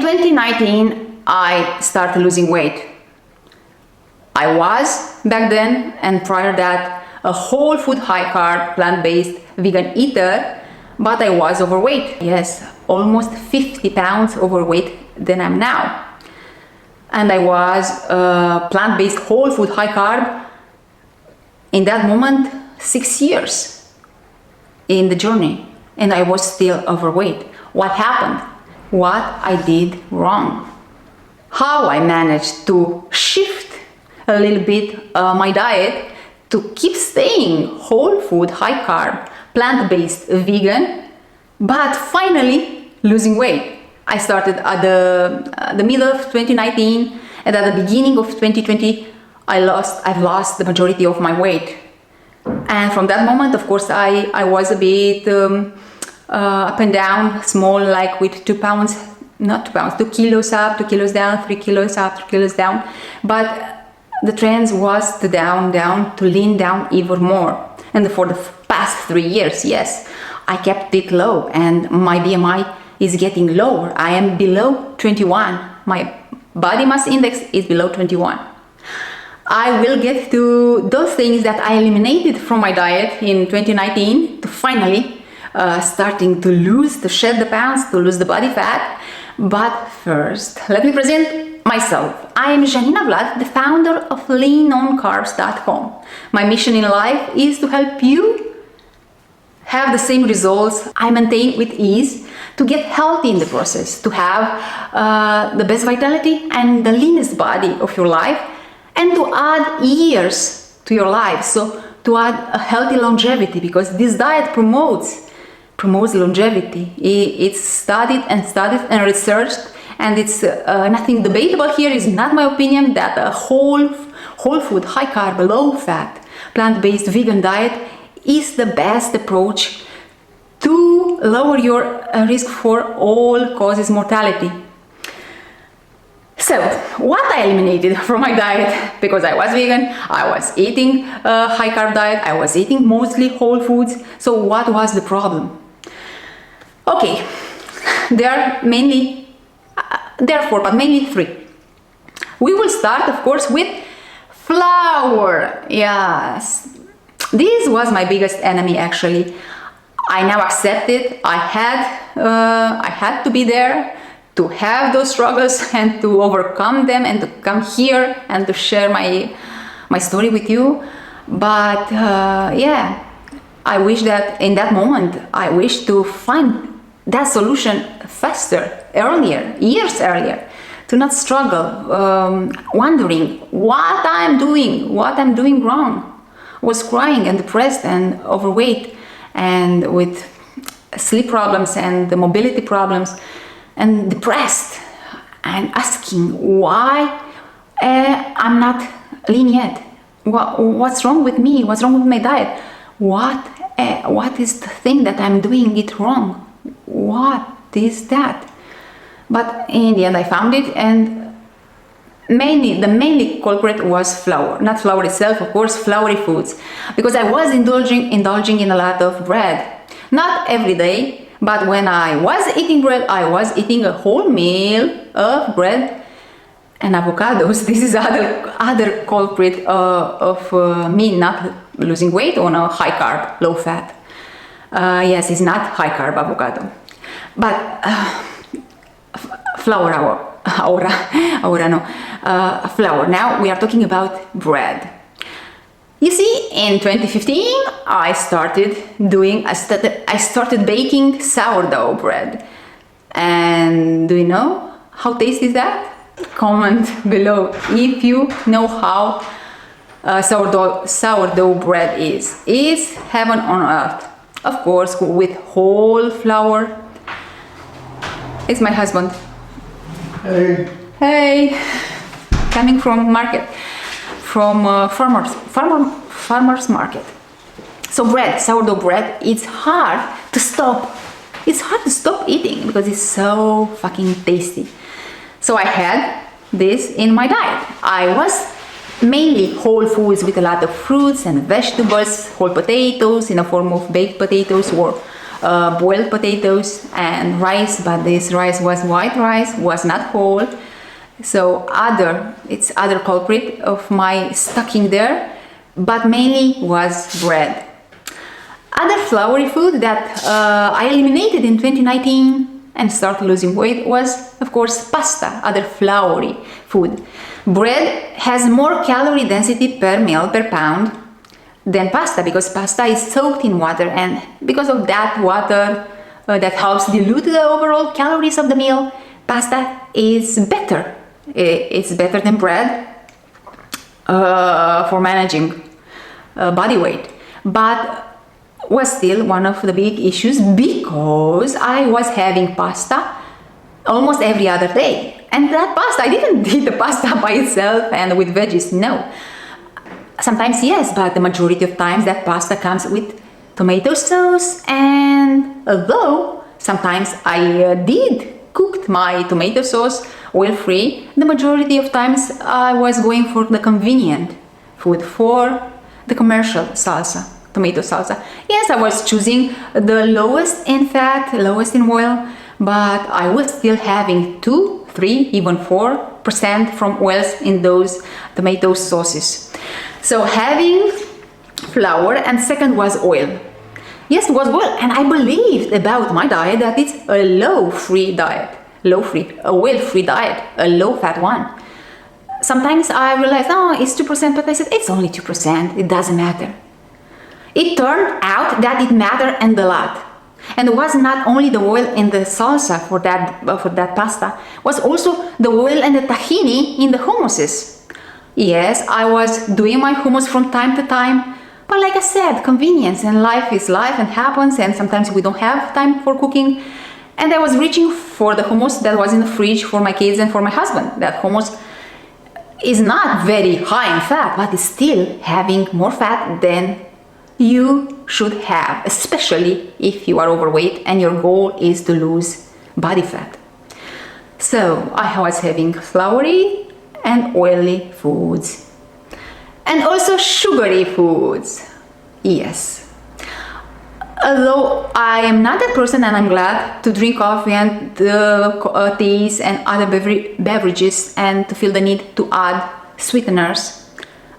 2019, I started losing weight. I was back then, and prior to that, a whole food, high carb, plant-based vegan eater, but I was overweight. Yes, almost 50 pounds overweight than I'm now. And I was plant-based, whole food, high carb in that moment, 6 years in the journey, and I was still overweight. What happened? What I did wrong? How I managed to shift a little bit my diet to keep staying whole food, high carb, plant-based vegan, but finally losing weight. I started at the middle of 2019, and at the beginning of 2020, I've lost the majority of my weight. And from that moment, of course, I was a bit up and down, small, like with 2 pounds, not 2 pounds, 2 kilos up, 2 kilos down, 3 kilos up, 3 kilos down. But the trend was to down, to lean down even more. And for the past 3 years, yes, I kept it low, and my BMI is getting lower. I am below 21. My body mass index is below 21. I will get to those things that I eliminated from my diet in 2019 to finally starting to shed the pounds, to lose the body fat. But first, let me present myself. I am Janina Vlad, the founder of leanOnCarbs.com. My mission in life is to help you have the same results I maintain with ease, to get healthy in the process, to have the best vitality and the leanest body of your life, and to add years to your life, so to add a healthy longevity, because this diet promotes longevity. It's studied and researched, and it's nothing debatable here. Is not my opinion that a whole food, high carb, low fat, plant-based vegan diet is the best approach to lower your risk for all causes mortality. So, what I eliminated from my diet, because I was vegan, I was eating a high carb diet, I was eating mostly whole foods. So what was the problem? Okay, there are mainly three. We will start, of course, with flour. Yes, this was my biggest enemy, actually. I now accept it. I had to be there to have those struggles and to overcome them, and to come here and to share my story with you. But yeah, I wish that in that moment, I wish to find that solution faster, earlier, years earlier, to not struggle, wondering what I'm doing wrong. I was crying and depressed and overweight, and with sleep problems and the mobility problems, and depressed, and asking why I'm not lean yet. What's wrong with me? What's wrong with my diet? What is the thing that I'm doing it wrong? What is that? But in the end, I found it, and the main culprit was flour. Not flour itself, of course, floury foods, because I was indulging in a lot of bread. Not every day. But when I was eating bread, I was eating a whole meal of bread and avocados. This is other culprit of me not losing weight on a high carb, low fat. Yes, it's not high carb avocado, but flour. Flour. Now we are talking about bread. You see, in 2015, I started baking sourdough bread. And do you know how tasty is that? Comment below if you know how sourdough bread is. It's heaven on earth. Of course, with whole flour. It's my husband. Hey. Coming from market. From farmers market. So sourdough bread, it's hard to stop. It's hard to stop eating because it's so fucking tasty. So I had this in my diet. I was mainly whole foods with a lot of fruits and vegetables, whole potatoes in the form of baked potatoes or boiled potatoes and rice, but this rice was white rice, was not whole. So it's other culprit of my stocking there, but mainly was bread. Other floury food that I eliminated in 2019 and started losing weight was, of course, pasta, other floury food. Bread has more calorie density per meal per pound than pasta, because pasta is soaked in water, and because of that water that helps dilute the overall calories of the meal, pasta is better. It's better than bread for managing body weight, but was still one of the big issues because I was having pasta almost every other day. And that pasta, I didn't eat the pasta by itself and with veggies, no. Sometimes yes, but the majority of times that pasta comes with tomato sauce, and although sometimes I did cooked my tomato sauce oil-free, the majority of times I was going for the convenient food, for the commercial salsa, tomato salsa. Yes, I was choosing the lowest in fat, lowest in oil, but I was still having 2, 3, even 4% from oils in those tomato sauces. So having flour, and second was oil. Yes, it was oil, and I believed about my diet that it's a low-free diet, a oil-free diet, a low-fat one. Sometimes I realized, oh, it's 2%, but I said, it's only 2%, it doesn't matter. It turned out that it mattered and a lot. And it was not only the oil in the salsa for that pasta, was also the oil and the tahini in the hummuses. Yes, I was doing my hummus from time to time, but like I said, convenience, and life is life and happens, and sometimes we don't have time for cooking. And I was reaching for the hummus that was in the fridge for my kids and for my husband. That hummus is not very high in fat, but it's still having more fat than you should have, especially if you are overweight and your goal is to lose body fat. So I was having floury and oily foods, and also sugary foods. Yes. Although I am not that person, and I'm glad to drink coffee and teas and other beverages, and to feel the need to add sweeteners,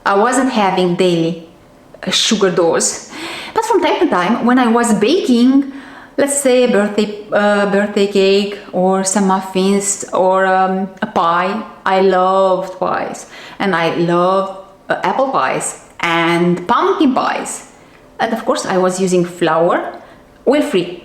I wasn't having daily sugar dose. But from time to time, when I was baking, let's say a birthday cake or some muffins or a pie, I loved pies, and I love apple pies and pumpkin pies. And of course I was using flour, oil-free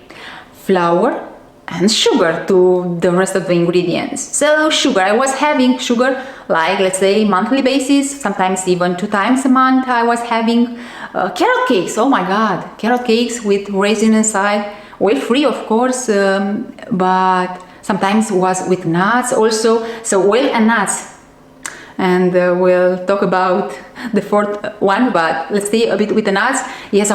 flour, and sugar to the rest of the ingredients. So sugar, I was having sugar like, let's say, monthly basis, sometimes even 2 times a month. I was having carrot cakes. Oh my god, carrot cakes with raisin inside, oil-free of course, but sometimes was with nuts also. So oil and nuts. And we'll talk about the fourth one, but let's stay a bit with the nuts. Yes, I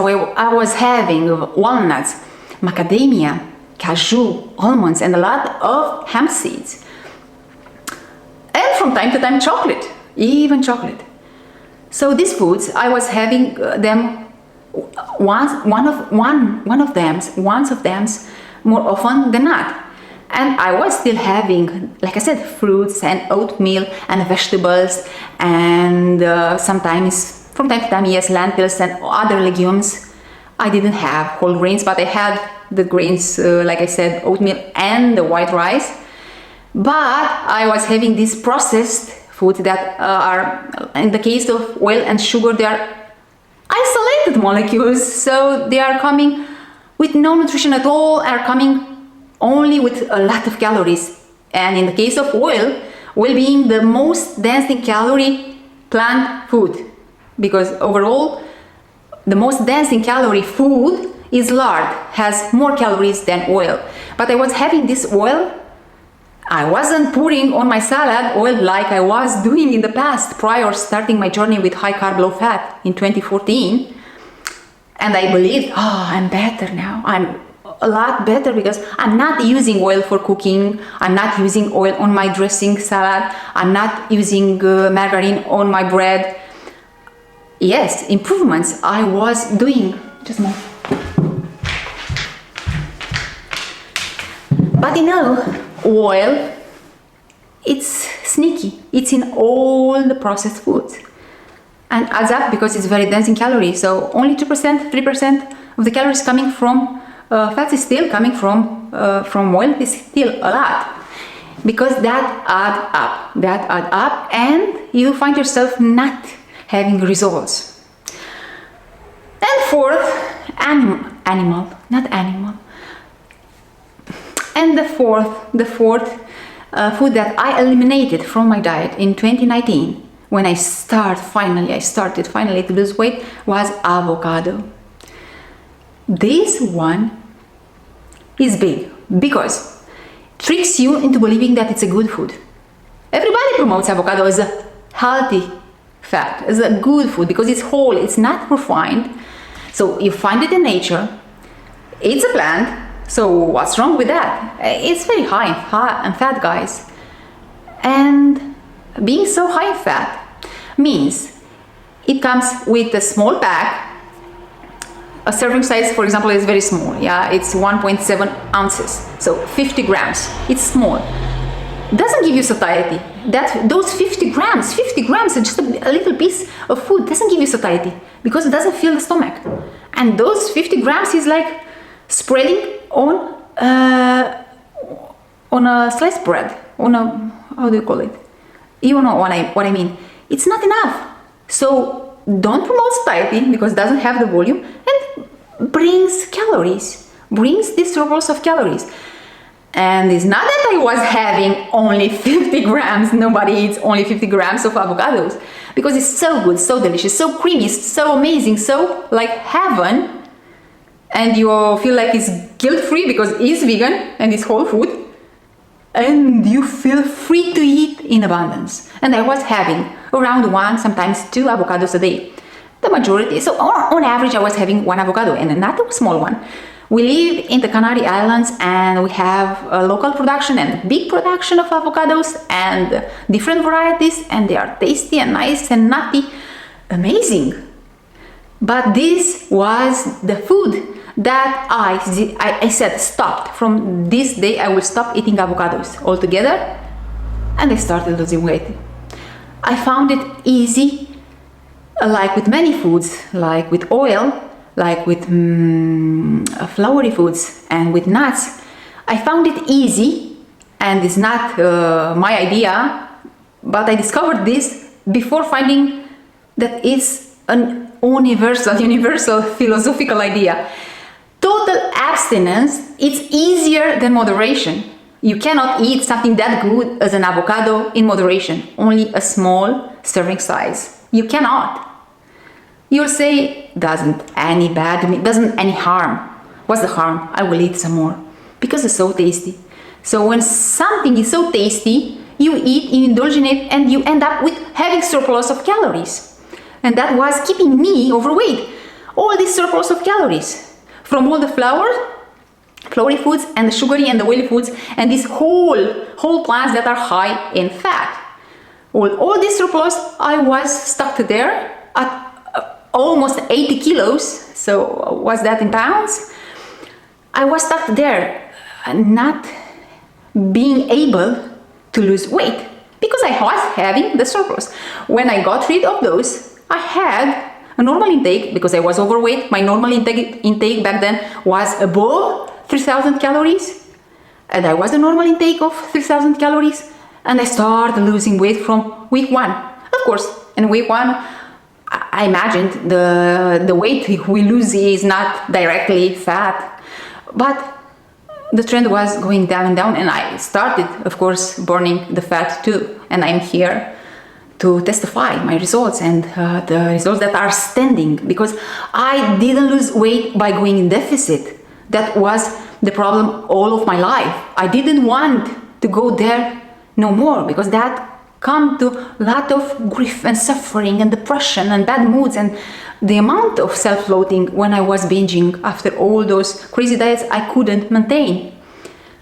was having walnuts, macadamia, cashew, almonds, and a lot of hemp seeds. And from time to time chocolate, even chocolate. So these foods, I was having them once of them more often than not. And I was still having, like I said, fruits and oatmeal and vegetables, and sometimes, from time to time, yes, lentils and other legumes. I didn't have whole grains, but I had the grains, like I said, oatmeal and the white rice. But I was having these processed foods that are, in the case of oil and sugar, they are isolated molecules. So they are coming with no nutrition at all, are coming only with a lot of calories. And in the case of oil being the most dense in calorie plant food, because overall the most dense in calorie food is lard, has more calories than oil. But I was having this oil, I wasn't putting on my salad oil like I was doing in the past prior starting my journey with high carb low fat in 2014. And I believed, oh, I'm better now, I'm a lot better, because I'm not using oil for cooking, I'm not using oil on my dressing salad, I'm not using margarine on my bread. Yes, improvements I was doing. Just more. But you know, oil, it's sneaky. It's in all the processed foods and adds up because it's very dense in calories. So only 2%, 3% of the calories coming from fats is still coming from oil. Is still a lot because that add up, and you find yourself not having results. And fourth, And the fourth food that I eliminated from my diet in 2019, when I started finally to lose weight, was avocado. This one is big because it tricks you into believing that it's a good food. Everybody promotes avocado as a healthy fat, as a good food because it's whole, it's not refined. So you find it in nature, it's a plant. So what's wrong with that? It's very high in fat, guys. And being so high in fat means it comes with a small pack. A serving size, for example, is very small. Yeah, it's 1.7 ounces, so 50 grams. It's small. Doesn't give you satiety. Those 50 grams, just a little piece of food doesn't give you satiety because it doesn't fill the stomach. And those 50 grams is like spreading on a sliced bread, how do you call it? You know what I mean. It's not enough. So don't promote satiety because it doesn't have the volume and brings this surplus of calories. And it's not that I was having only 50 grams. Nobody eats only 50 grams of avocados because it's so good, so delicious, so creamy, so amazing, so like heaven. And you feel like it's guilt-free because it's vegan and it's whole food, and you feel free to eat in abundance. And I was having around 1, sometimes 2 avocados a day. The majority, so on average I was having 1 avocado, and not a small one. We live in the Canary Islands and we have a local production and big production of avocados and different varieties, and they are tasty and nice and nutty, amazing. But this was the food that I said stopped. From this day I will stop eating avocados altogether, and I started losing weight. I found it easy, like with many foods, like with oil, like with floury foods and with nuts. I found it easy, and it's not my idea, but I discovered this before finding that it's an universal philosophical idea. Total abstinence, it's easier than moderation. You cannot eat something that good as an avocado in moderation, only a small serving size. You cannot. You'll say, doesn't any harm. What's the harm? I will eat some more because it's so tasty. So when something is so tasty, you eat, you indulge in it, and you end up with having surplus of calories. And that was keeping me overweight. All this surplus of calories from all the floury foods and the sugary and the oily foods and these whole plants that are high in fat. All this surplus, I was stuck there at almost 80 kilos. So what's that in pounds? I was stuck there, not being able to lose weight because I was having the surplus. When I got rid of those, I had a normal intake because I was overweight. My normal intake back then was above 3,000 calories, and I was a normal intake of 3,000 calories, and I started losing weight from week 1. Of course, in week 1, I imagined the weight we lose is not directly fat, but the trend was going down and down, and I started, of course, burning the fat too, and I'm here to testify my results and the results that are standing because I didn't lose weight by going in deficit. That was the problem all of my life. I didn't want to go there no more because that come to a lot of grief and suffering and depression and bad moods and the amount of self-loathing when I was binging after all those crazy diets I couldn't maintain.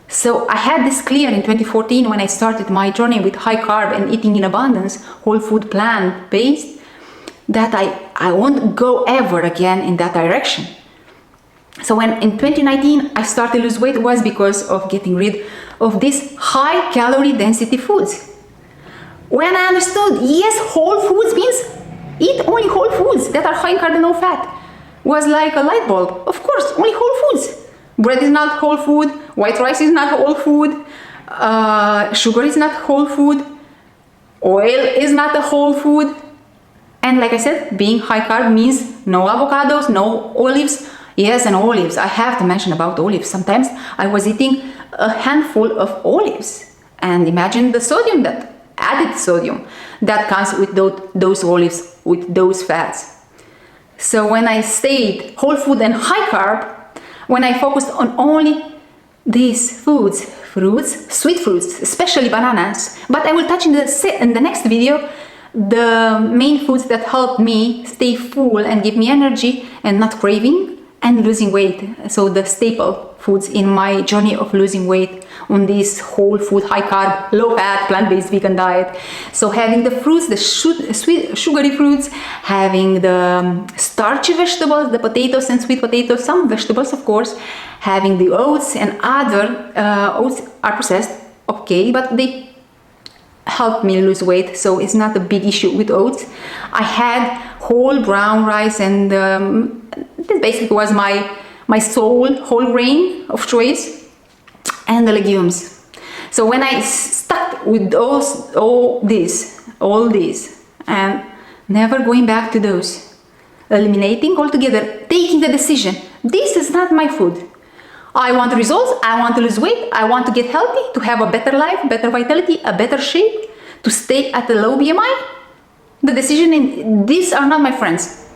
So I had this clear in 2014 when I started my journey with high carb and eating in abundance, whole food plant-based, that I won't go ever again in that direction. So when in 2019 I started to lose weight, it was because of getting rid of these high calorie density foods. When I understood, yes, whole foods means eat only whole foods that are high in carb and low fat, was like a light bulb. Of course, only whole foods. Bread is not whole food, white rice is not whole food, sugar is not whole food, oil is not a whole food. And like I said, being high carb means no avocados, no olives. Yes, and olives. I have to mention about olives. Sometimes I was eating a handful of olives. And imagine the sodium, that added sodium that comes with those olives, with those fats. So when I stayed whole food and high carb, when I focused on only these foods, fruits, sweet fruits, especially bananas, but I will touch in the next video the main foods that help me stay full and give me energy and not craving and losing weight. So the staple foods in my journey of losing weight on this whole food, high carb, low fat, plant-based vegan diet. So having the fruits, the sweet, sugary fruits, having the starchy vegetables, the potatoes and sweet potatoes, some vegetables of course, having the oats and other oats are processed, okay, but they helped me lose weight, so it's not a big issue with oats. I had whole brown rice, and this basically was my sole whole grain of choice, and the legumes. So when I stuck with all these, and never going back to those, eliminating altogether, taking the decision, this is not my food. I want results, I want to lose weight, I want to get healthy, to have a better life, better vitality, a better shape, to stay at a low BMI. The decision in these are not my friends.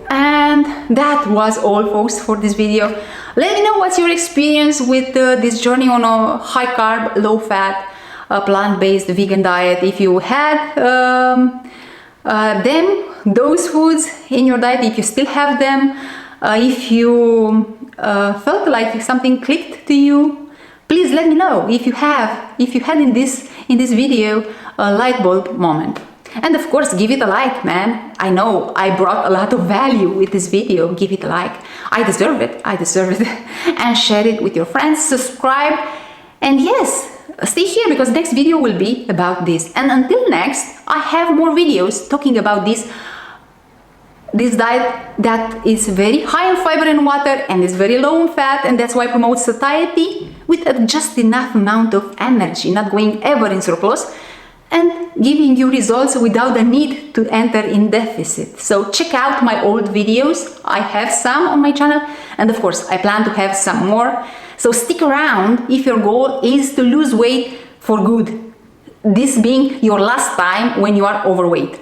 And that was all, folks, for this video. Let me know what's your experience with this journey on a high carb, low fat, plant-based vegan diet. If you had those foods in your diet, if you still have them, if you felt like something clicked to you, please let me know. If you had in this video a light bulb moment. And of course, give it a like, man. I know I brought a lot of value with this video. Give it a like. I deserve it. And share it with your friends. Subscribe. And yes, stay here because next video will be about this. And until next, I have more videos talking about this diet that is very high in fiber and water and is very low in fat, and that's why I promote satiety with just enough amount of energy, not going ever in surplus, and giving you results without the need to enter in deficit. So check out my old videos. I have some on my channel, and of course I plan to have some more. So stick around if your goal is to lose weight for good, this being your last time when you are overweight.